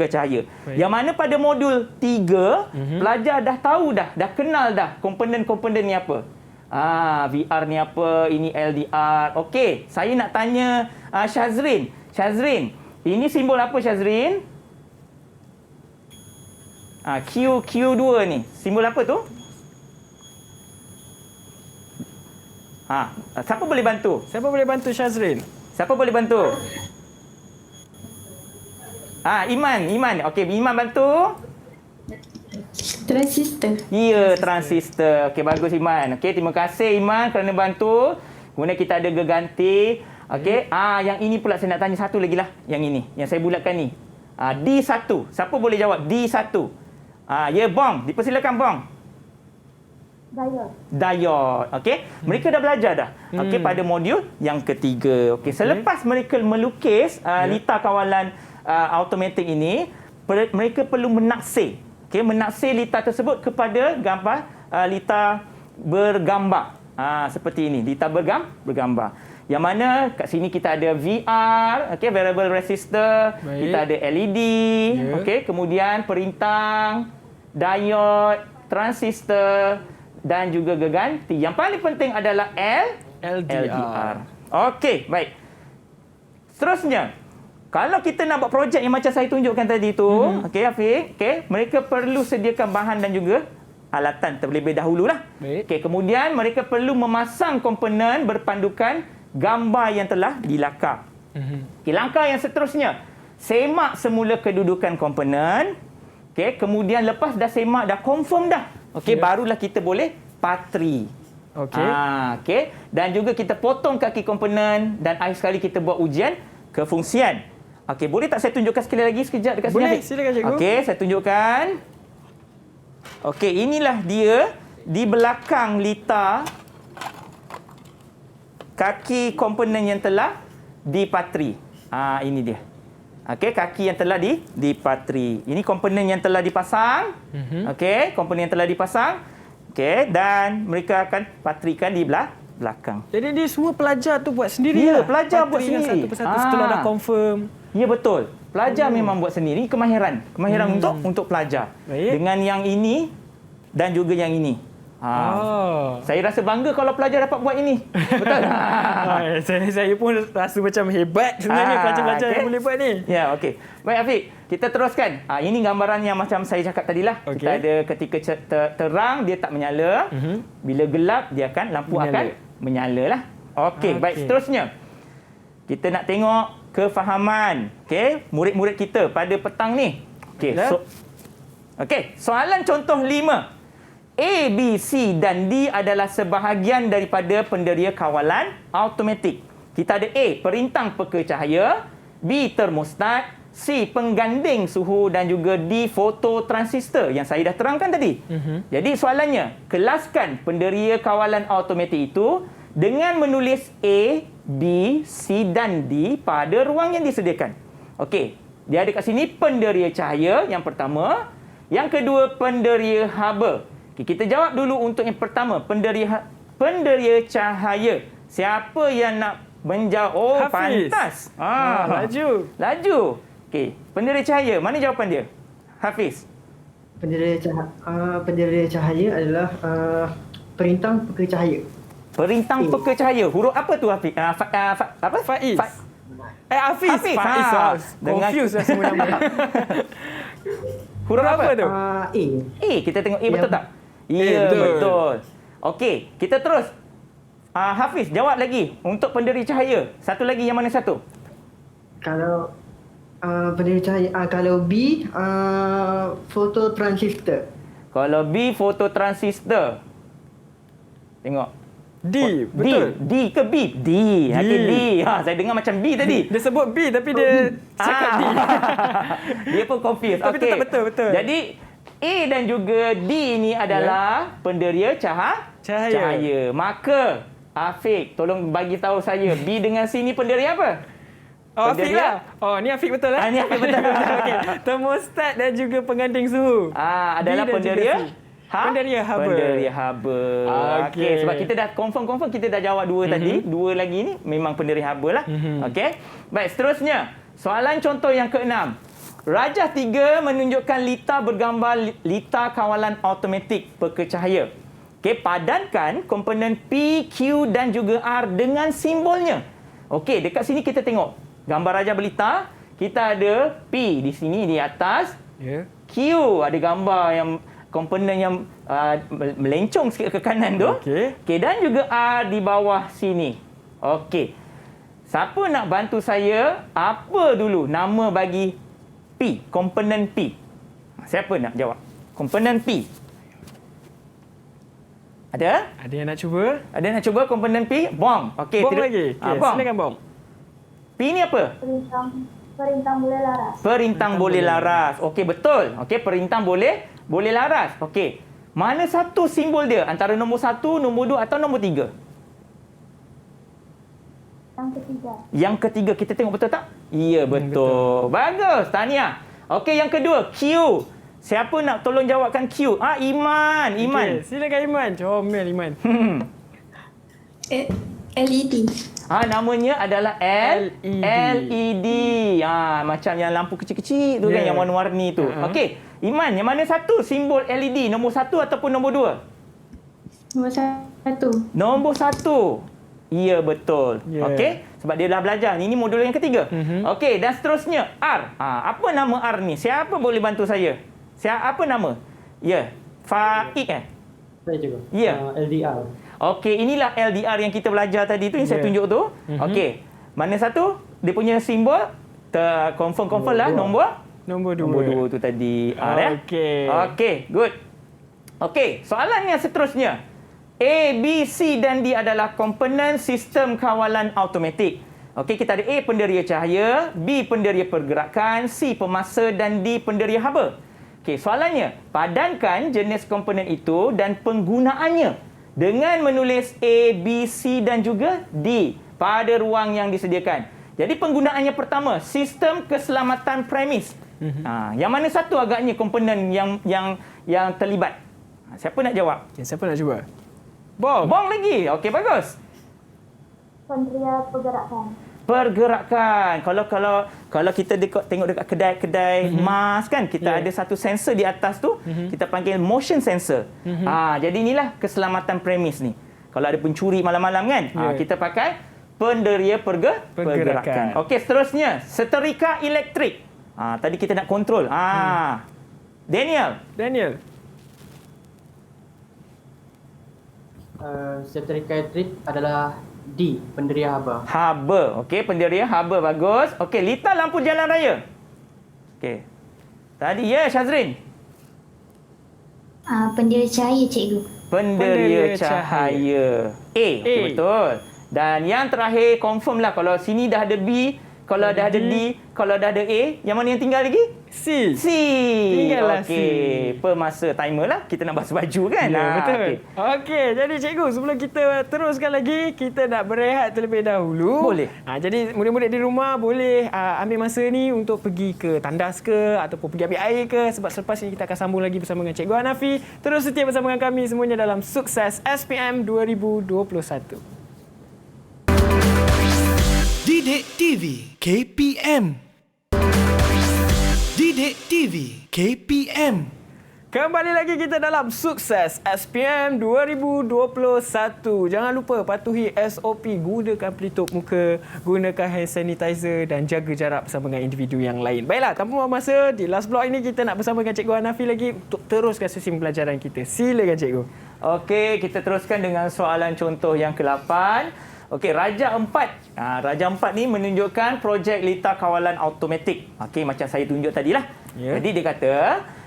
cahaya. Baik. Yang mana pada modul 3, pelajar dah tahu dah kenal dah komponen-komponen ni apa. VR ni apa, ini LDR. Okey, saya nak tanya Syazrin. Syazrin, ini simbol apa Syazrin? Q2 ni. Simbol apa tu? Siapa boleh bantu? Siapa boleh bantu Syazrin? Siapa boleh bantu? Iman. Okey, Iman bantu. Transistor. Ya, transistor. Okey, bagus Iman. Okey, terima kasih Iman kerana bantu. Kemudian kita ada geganti. Okey, yang ini pula saya nak tanya satu lagi lah. Yang ini, yang saya bulatkan ni. D1. Siapa boleh jawab? D1. Ya, Bong. Dipersilakan, Bong. Diode. Okey, mereka dah belajar dah. Okey, pada modul yang ketiga. Okey, selepas mereka melukis lita kawalan automatik ini, mereka perlu menaksir. Okey, menaksir lita tersebut kepada gambar lita bergambar. Seperti ini, lita bergambar. Yang mana kat sini kita ada VR, okey, variable resistor, kita ada LED, okey, kemudian perintang, diode, transistor dan juga geganti. Yang paling penting adalah LDR. Okey, baik. Seterusnya, kalau kita nak buat projek yang macam saya tunjukkan tadi tu, okey Afiq, okey, mereka perlu sediakan bahan dan juga alatan terlebih dahululah. Okey, kemudian mereka perlu memasang komponen berpandukan gambar yang telah dilakar. Okay, langkah yang seterusnya, semak semula kedudukan komponen. Okay, kemudian lepas dah semak, dah confirm dah. Okay, barulah kita boleh patri. Okay. Dan juga kita potong kaki komponen dan akhir sekali kita buat ujian kefungsian. Okay, boleh tak saya tunjukkan sekali lagi sekejap dekat sini? Boleh, silakan cikgu. Okay, saya tunjukkan. Okay, inilah dia di belakang lita kaki komponen yang telah dipatri. Ini dia. Okey, kaki yang telah dipatri. Ini komponen yang telah dipasang. Okey, komponen yang telah dipasang. Okey, dan mereka akan patrikan di belakang. Jadi dia semua pelajar tu buat sendiri. Ya, pelajar buat sendiri. Satu persatu setelah dah confirm. Ya, betul. Pelajar memang buat sendiri. Kemahiran untuk pelajar. Baik. Dengan yang ini dan juga yang ini. Saya rasa bangga kalau pelajar dapat buat ini. Betul? Saya pun rasa macam hebat sebenarnya pelajar-pelajar yang boleh buat ni. Ya, okey. Baik Afiq, kita teruskan. Ini gambaran yang macam saya cakap tadilah. Kita ada ketika terang dia tak menyala. Bila gelap dia akan akan menyala lah. Okey, baik, seterusnya. Kita nak tengok kefahaman murid-murid kita pada petang ni. Okey, soalan contoh 5. A, B, C dan D adalah sebahagian daripada penderia kawalan automatik. Kita ada A, perintang peka cahaya, B, termostat, C, pengganding suhu dan juga D, fototransistor yang saya dah terangkan tadi. Jadi soalannya, kelaskan penderia kawalan automatik itu dengan menulis A, B, C dan D pada ruang yang disediakan. Okey, dia ada kat sini penderia cahaya yang pertama, yang kedua penderia haba. Kita jawab dulu untuk yang pertama, penderia cahaya. Siapa yang nak menjawab? Hafiz. Pantas. Laju. Okey, penderia cahaya, mana jawapan dia? Hafiz. Penderia cahaya adalah perintang peka cahaya. Perintang peka cahaya. Huruf apa tu Hafiz? Apa? Faiz. Hafiz. Faiz. Confused lah semua nama. Huruf apa tu? A. Kita tengok A betul tak? Ya, betul. Okey, kita terus. Hafiz, jawab lagi untuk penderi cahaya. Satu lagi, yang mana satu? Kalau pendiri cahaya, kalau B, fototransistor. Kalau B, fototransistor. Tengok. D, betul. D ke B? D. Okey, D. Saya dengar macam B tadi. Dia sebut B tapi dia cakap D. Dia pun confused. Tapi tetap betul. Jadi A dan juga D ini adalah penderia cahaya. Maka Afiq, tolong bagi tahu saya B dengan C ni penderia apa? Afiq lah. Ni Afiq betul lah. Ni Afiq betul. Okey. Termostat dan juga penganding suhu. Adalah penderia penderia haba. Penderia haba. Okey, sebab kita dah confirm kita dah jawab dua tadi. Dua lagi ni memang penderia haba lah. Okey. Baik, seterusnya. Soalan contoh yang ke-6. Rajah 3 menunjukkan lita bergambar lita kawalan automatik pekecahaya. Okey, padankan komponen P, Q dan juga R dengan simbolnya. Okey, dekat sini kita tengok gambar rajah berlita. Kita ada P di sini di atas. Q ada gambar yang komponen yang melencong sikit ke kanan tu. Okey, dan juga R di bawah sini. Okey. Siapa nak bantu saya apa dulu nama bagi P, komponen P? Siapa nak jawab? Komponen P. Ada? Ada yang nak cuba? Ada yang nak cuba komponen P? Bom. Okey, bom lagi. Silakan bom. P ni apa? Perintang boleh laras. Perintang boleh laras. Okey, betul. Okey, perintang boleh laras. Okey. Mana satu simbol dia? Antara nombor 1, nombor 2 atau nombor 3? Yang ketiga. Yang ketiga, kita tengok betul tak? Ya, betul. Bagus, tahniah. Okey, yang kedua, Q. Siapa nak tolong jawabkan Q? Iman. Okay, silakan Iman. Comel Iman. LED. Namanya adalah LED. Macam yang lampu kecil-kecil tu kan, yang warna-warni tu. Okey, Iman, yang mana satu simbol LED? Nombor 1 ataupun nombor 2? Nombor 1. Nombor 1. Ya, betul. Okey, sebab dia dah belajar. Ini modul yang ketiga. Okey, dan seterusnya R. Apa nama R ni? Siapa boleh bantu saya? Apa nama? Ya, Faik Saya juga. Ya. LDR. Okey, inilah LDR yang kita belajar tadi tu, yang saya tunjuk tu. Okey, mana satu? Dia punya simbol confirm lah nombor 2. Nombor 2 tu tadi R. Okey, good. Okey, soalan yang seterusnya. A, B, C dan D adalah komponen sistem kawalan automatik. Okey, kita ada A, penderia cahaya, B, penderia pergerakan, C, pemasa dan D, penderia haba. Okey, soalannya, padankan jenis komponen itu dan penggunaannya dengan menulis A, B, C dan juga D pada ruang yang disediakan. Jadi penggunaannya pertama, sistem keselamatan premis. Yang mana satu agaknya komponen yang terlibat? Siapa nak jawab? Siapa nak cuba? Bom lagi. Okey, bagus. Penderia Pergerakan. Kalau kita tengok dekat kedai-kedai emas kan, kita ada satu sensor di atas tu, kita panggil motion sensor. Jadi inilah keselamatan premis ni. Kalau ada pencuri malam-malam kan, kita pakai penderia pergerakan. Okey, seterusnya, setrika elektrik. Tadi kita nak kontrol. Daniel. Setrika elektrik adalah D, penderia haba. Haba. Okey, penderia haba, bagus. Okey, lita lampu jalan raya. Okey. Tadi Syazrin. Penderia cahaya, cikgu. Penderia cahaya. A. Okey, betul. Dan yang terakhir, confirm lah kalau sini dah ada B, kalau dah ada D, kalau dah ada A, yang mana yang tinggal lagi? C. Tinggallah C. Pemasa timer lah. Kita nak basuh baju kan? Ya, betul. Okey, jadi cikgu, sebelum kita teruskan lagi, kita nak berehat terlebih dahulu. Boleh. Jadi murid-murid di rumah boleh ambil masa ni untuk pergi ke tandas ke ataupun pergi ambil air ke, sebab selepas ini kita akan sambung lagi bersama dengan Cikgu Hanafi. Terus setia bersama dengan kami semuanya dalam Sukses SPM 2021. Didik TV KPM. Didik TV KPM. Kembali lagi kita dalam Sukses SPM 2021. Jangan lupa patuhi SOP, gunakan pelitup muka, gunakan hand sanitizer dan jaga jarak bersama dengan individu yang lain. Baiklah, tanpa buang masa, di last block ini kita nak bersama dengan Cikgu Hanafi lagi untuk teruskan sesi pembelajaran kita. Silakan Cikgu. Okey, kita teruskan dengan soalan contoh yang ke-8. Okey, Raja 4. Raja 4 ni menunjukkan projek lita kawalan automatik. Okey, macam saya tunjuk tadilah. Jadi dia kata,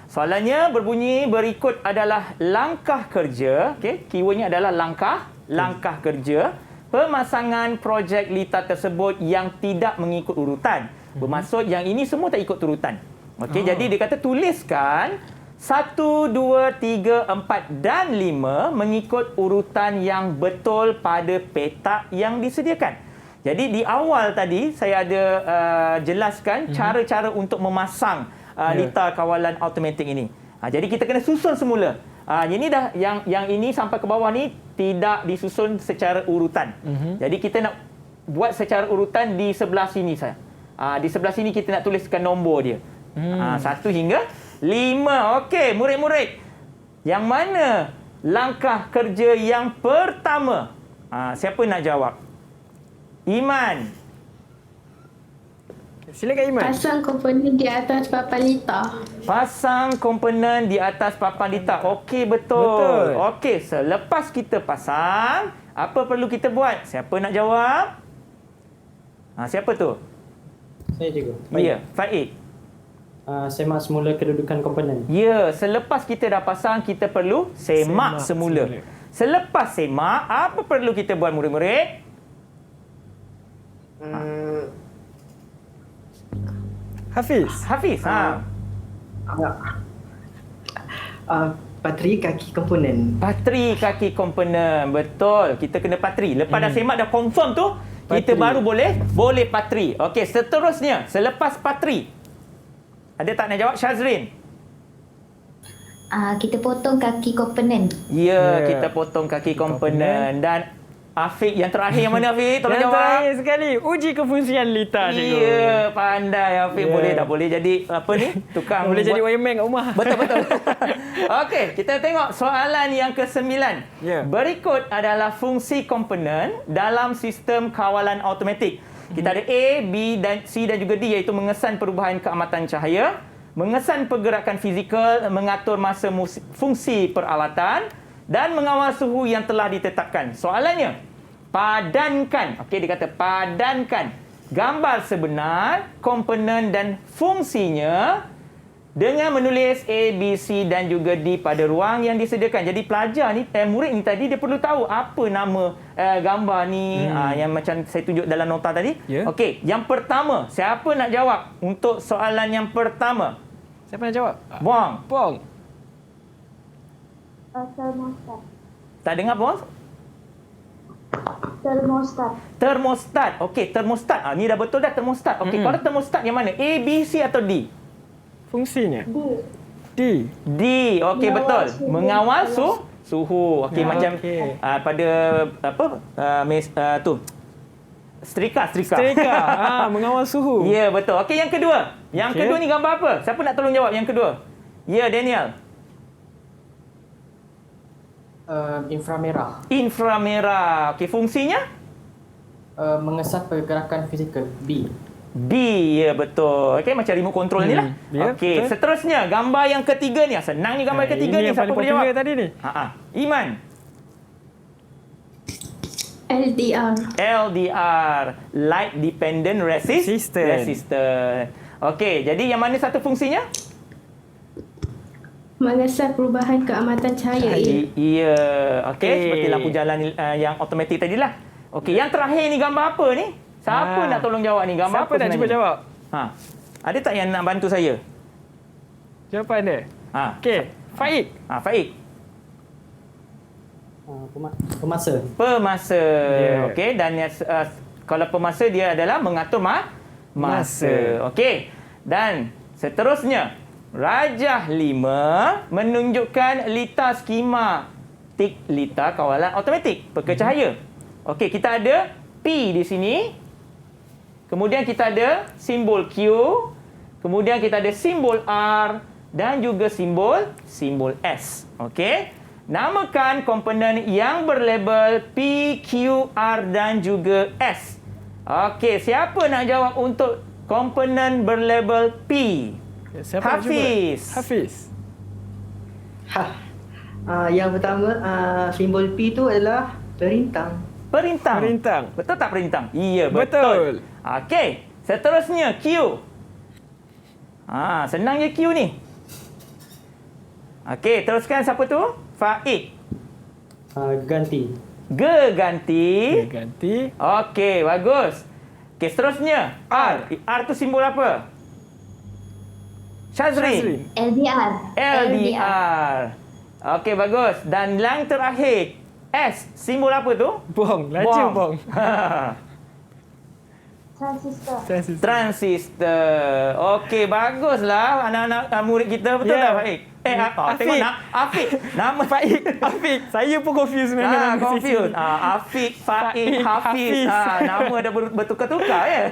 soalannya berbunyi berikut adalah langkah kerja. Okey, keywordnya adalah langkah kerja pemasangan projek lita tersebut yang tidak mengikut urutan. Bermaksud yang ini semua tak ikut urutan. Okey, jadi dia kata tuliskan 1, 2, 3, 4 dan 5 mengikut urutan yang betul pada petak yang disediakan. Jadi di awal tadi saya ada jelaskan cara-cara untuk memasang lita kawalan automatik ini. Jadi kita kena susun semula. Ini dah yang ini sampai ke bawah ni tidak disusun secara urutan. Jadi kita nak buat secara urutan di sebelah sini saya. Di sebelah sini kita nak tuliskan nombor dia. 1 hingga 5. Okey, murid-murid. Yang mana langkah kerja yang pertama? Siapa nak jawab? Iman. Silakan Iman. Pasang komponen di atas papan lita. Pasang komponen di atas papan lita. Okey, betul. Okey, selepas kita pasang, apa perlu kita buat? Siapa nak jawab? Siapa tu? Saya juga. Ya, Faik. Semak semula kedudukan komponen. Ya, selepas kita dah pasang, kita perlu semak semula. Selepas semak, apa perlu kita buat murid-murid? Hafiz. Patri kaki komponen. Patri kaki komponen. Betul. Kita kena patri. Lepas dah semak, dah confirm tu, kita baru boleh patri. Okey, seterusnya, selepas patri, ada tak nak jawab? Syazrin. Kita potong kaki komponen. Ya, kita potong kaki komponen. Dan Afiq yang terakhir yang mana Afiq? Tolong jawab. Yang terakhir sekali, uji kefungsian lita cikgu. Ya, pandai Afiq. Boleh dah boleh jadi apa ni? Tukang boleh jadi wireman kat rumah. Betul. Okey, kita tengok soalan yang ke-9. Berikut adalah fungsi komponen dalam sistem kawalan automatik. Kita ada A, B dan C dan juga D, iaitu mengesan perubahan keamatan cahaya, mengesan pergerakan fizikal, mengatur masa fungsi peralatan dan mengawal suhu yang telah ditetapkan. Soalannya, padankan. Okey, dia kata padankan gambar sebenar, komponen dan fungsinya dengan menulis A, B, C dan juga D pada ruang yang disediakan. Jadi pelajar ni, murid ni tadi dia perlu tahu apa nama gambar ni yang macam saya tunjuk dalam nota tadi. Okey, yang pertama, siapa nak jawab untuk soalan yang pertama? Siapa nak jawab? Buang. Termostat. Tak dengar, Buang? Termostat. Okey, termostat. Ni dah betul dah termostat. Okey, kalau termostat yang mana? A, B, C atau D? Fungsinya? D. Okey, betul. Mengawal suhu. Okey, macam pada apa? Tu. Setrika. Mengawal suhu. Ya, betul. Okey, yang kedua. Yang kedua ni gambar apa? Siapa nak tolong jawab yang kedua? Ya, Daniel. Inframerah. Okey, fungsinya? Mengesan pergerakan fizikal. B, ya betul. Okey, macam remote control ni lah. Okey, seterusnya gambar yang ketiga ni. Senang ni gambar ketiga ni. Siapa boleh jawab? Tadi ni. Iman. LDR, light dependent resistant. Okey, jadi yang mana satu fungsinya? Mengesan perubahan keamatan cahaya. Ya. Okey, seperti lampu jalan yang automatik tadilah. Okey, yang terakhir ni gambar apa ni? Siapa nak tolong jawab ni? Gambar siapa nak cuba jawab? Ada tak yang nak bantu saya? Jawapan dia? Okey, Faik. Faik. Pemasa. Okey, dan kalau pemasa dia adalah mengatur masa. Okey. Dan seterusnya, Rajah 5 menunjukkan lita skematik lita kawalan automatik pekercahaya. Okey, kita ada P di sini. Kemudian kita ada simbol Q. Kemudian kita ada simbol R. dan juga simbol S. Okey. Namakan komponen yang berlabel P, Q, R dan juga S. Okey, siapa nak jawab untuk komponen berlabel P? Siapa Hafiz. Hafiz. Yang pertama, simbol P tu adalah perintang. Perintang. Betul tak perintang? Ya, betul. Okey, seterusnya Q. Senang je Q ni. Okey, teruskan siapa tu? Faik. Ganti. Ganti. Ganti. Okey, bagus. Okey, seterusnya R. R tu simbol apa? Syazrin. LDR. Okey, bagus. Dan yang terakhir, S. Simbol apa tu? Bong. Laju bong. Transistor. Okey, baguslah anak-anak murid kita. Betul tak, Faik? Tengok nak Afiq. Nama Faik. Afiq. Saya pun confused dengan nama confused. Afiq, Faik, Hafiz. Nama dah bertukar-tukar ya.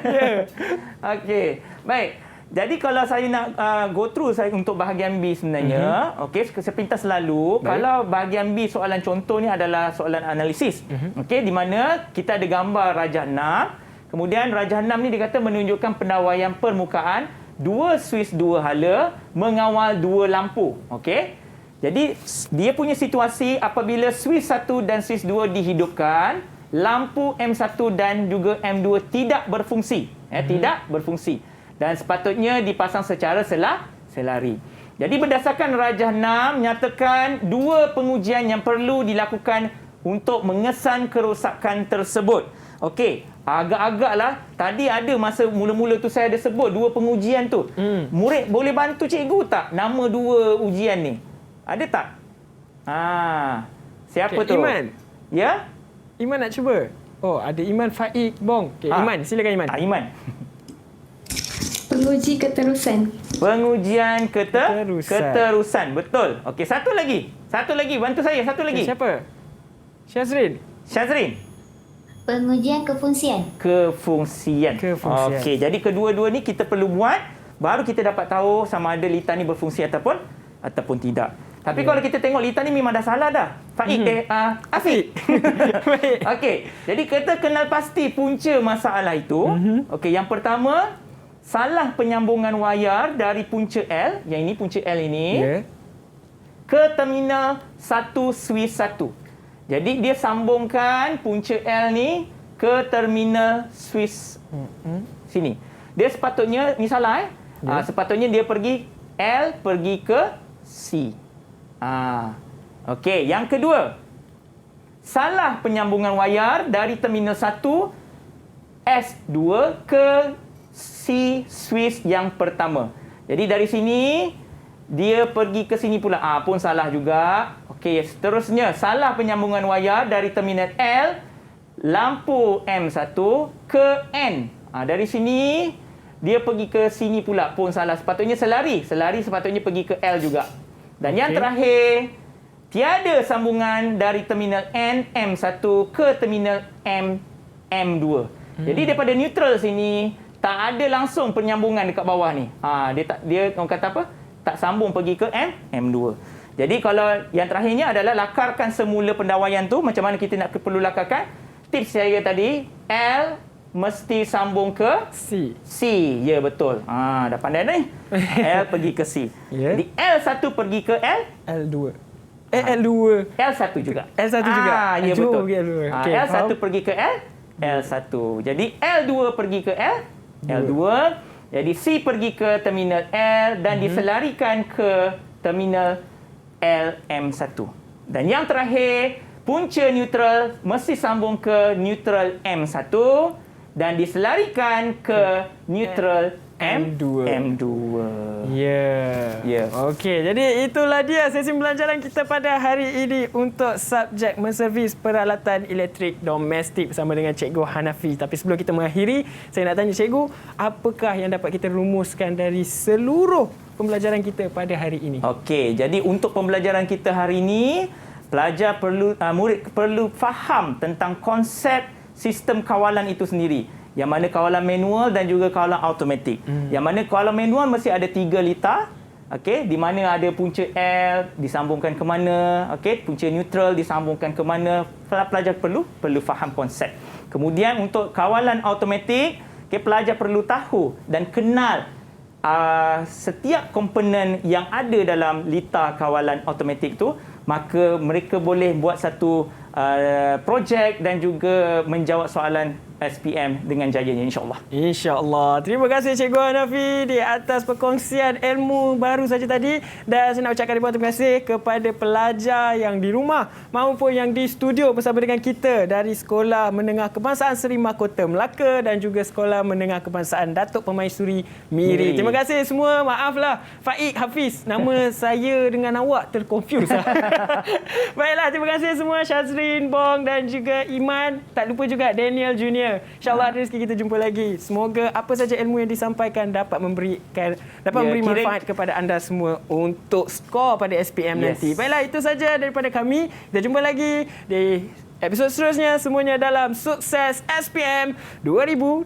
Okey. Baik. Jadi kalau saya nak go through saya untuk bahagian B sebenarnya, okey, sepintas selalu. Kalau bahagian B soalan contoh ni adalah soalan analisis. Okey, di mana kita ada gambar rajah 6. Kemudian rajah 6 ni dia kata menunjukkan pendawaian permukaan 2 suis 2 hala mengawal 2 lampu. Okey. Jadi dia punya situasi apabila suis 1 dan suis 2 dihidupkan, lampu M1 dan juga M2 tidak berfungsi. Tidak berfungsi. Dan sepatutnya dipasang secara selari. Jadi berdasarkan rajah 6 nyatakan 2 pengujian yang perlu dilakukan untuk mengesan kerosakan tersebut. Okey, agak-agaklah tadi ada masa mula-mula tu saya ada sebut 2 pengujian tu. Murid boleh bantu cikgu tak nama 2 ujian ni? Ada tak? Siapa tu? Iman. Ya? Iman nak cuba? Oh, ada Iman, Faik, Bong. Okey, Iman, silakan Iman. Iman. Penguji keterusan. Pengujian keterusan. Betul. Okey, satu lagi. Bantu saya. Satu lagi. Siapa? Syazrin. Pengujian kefungsian. Okey, jadi kedua-dua ni kita perlu buat baru kita dapat tahu sama ada litar ni berfungsi ataupun tidak. Tapi kalau kita tengok litar ni memang dah salah dah. Faik, Afiq. Okey, jadi kita kenal pasti punca masalah itu. Okey, yang pertama salah penyambungan wayar dari punca L, yang ini punca L ini, ke terminal 1 suis 1. Jadi dia sambungkan punca L ni ke terminal suis sini. Dia sepatutnya, ni salah sepatutnya dia pergi L pergi ke C. Okey, yang kedua. Salah penyambungan wayar dari terminal 1 S2 ke C suis yang pertama. Jadi dari sini dia pergi ke sini pula. Pun salah juga. Okey, seterusnya salah penyambungan wayar dari terminal L lampu M1 ke N. Dari sini dia pergi ke sini pula, pun salah. Sepatutnya selari sepatutnya pergi ke L juga. Dan yang terakhir, tiada sambungan dari terminal N M1 ke terminal M2. Jadi daripada neutral sini tak ada langsung penyambungan dekat bawah ni. Dia orang kata apa? Tak sambung pergi ke M2. Jadi kalau yang terakhirnya adalah lakarkan semula pendawaian tu. Macam mana kita nak perlu lakarkan? Tips saya tadi, L mesti sambung ke C. Ya, betul. Dah pandai ni. L pergi ke C. Jadi L1 pergi ke L2. L1 juga. Ya, betul. Okay, L1 pergi ke L1. Jadi L2 pergi ke L2. Jadi C pergi ke terminal L dan diselarikan ke terminal LM1. Dan yang terakhir, punca neutral mesti sambung ke neutral M1 dan diselarikan ke neutral M2. Ya. Okey, jadi itulah dia sesi pembelajaran kita pada hari ini untuk subjek menservis peralatan elektrik domestik bersama dengan Cikgu Hanafi. Tapi sebelum kita mengakhiri, saya nak tanya Cikgu, apakah yang dapat kita rumuskan dari seluruh pembelajaran kita pada hari ini? Okey, jadi untuk pembelajaran kita hari ini, pelajar murid perlu faham tentang konsep sistem kawalan itu sendiri. Yang mana kawalan manual dan juga kawalan automatik. Yang mana kawalan manual mesti ada 3 litar Okey, di mana ada punca L disambungkan ke mana, okey, punca neutral disambungkan ke mana. Pelajar perlu faham konsep. Kemudian untuk kawalan automatik, okey, pelajar perlu tahu dan kenal setiap komponen yang ada dalam litar kawalan automatik tu, maka mereka boleh buat satu projek dan juga menjawab soalan SPM dengan jayanya, insyaAllah. InsyaAllah. Terima kasih Cikgu Hanafi di atas perkongsian ilmu baru saja tadi. Dan saya nak ucapkan ribuan terima kasih kepada pelajar yang di rumah maupun yang di studio bersama dengan kita dari Sekolah Menengah Kebangsaan Seri Mahkota Melaka dan juga Sekolah Menengah Kebangsaan Datuk Permaisuri Miri. Terima kasih semua. Maaflah Faik Hafiz. Nama saya dengan awak terkonfuse. Baiklah, terima kasih semua. Syazrin, Bong dan juga Iman. Tak lupa juga Daniel Junior. InsyaAllah ada rezeki kita jumpa lagi. Semoga apa saja ilmu yang disampaikan dapat memberi manfaat kepada anda semua untuk skor pada SPM nanti. Baiklah, itu saja daripada kami. Kita jumpa lagi di episod seterusnya. Semuanya dalam Sukses SPM 2021.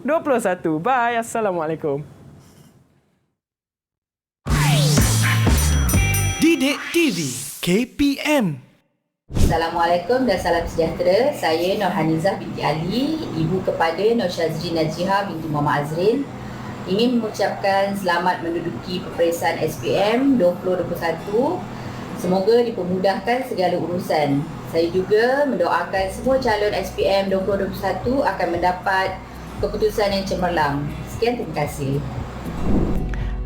Bye. Assalamualaikum. Didik TV KPM. Assalamualaikum dan salam sejahtera. Saya Nur Hanizah binti Ali, ibu kepada Nur Syazrin Najihah binti Muhammad Azrin. Ingin mengucapkan selamat menduduki peperiksaan SPM 2021. Semoga dipermudahkan segala urusan. Saya juga mendoakan semua calon SPM 2021 akan mendapat keputusan yang cemerlang. Sekian, terima kasih.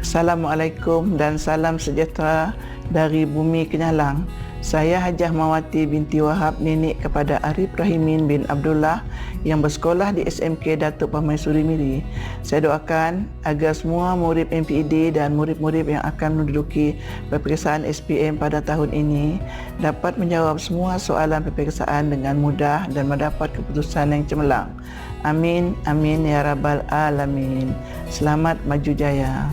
Assalamualaikum dan salam sejahtera dari Bumi Kenyalang. Saya Hajah Mawati binti Wahab, nenek kepada Arif Rahimin bin Abdullah yang bersekolah di SMK Datuk Permaisuri Miri. Saya doakan agar semua murid MPED dan murid-murid yang akan menduduki peperiksaan SPM pada tahun ini dapat menjawab semua soalan peperiksaan dengan mudah dan mendapat keputusan yang cemerlang. Amin, amin ya rabbal alamin. Selamat maju jaya.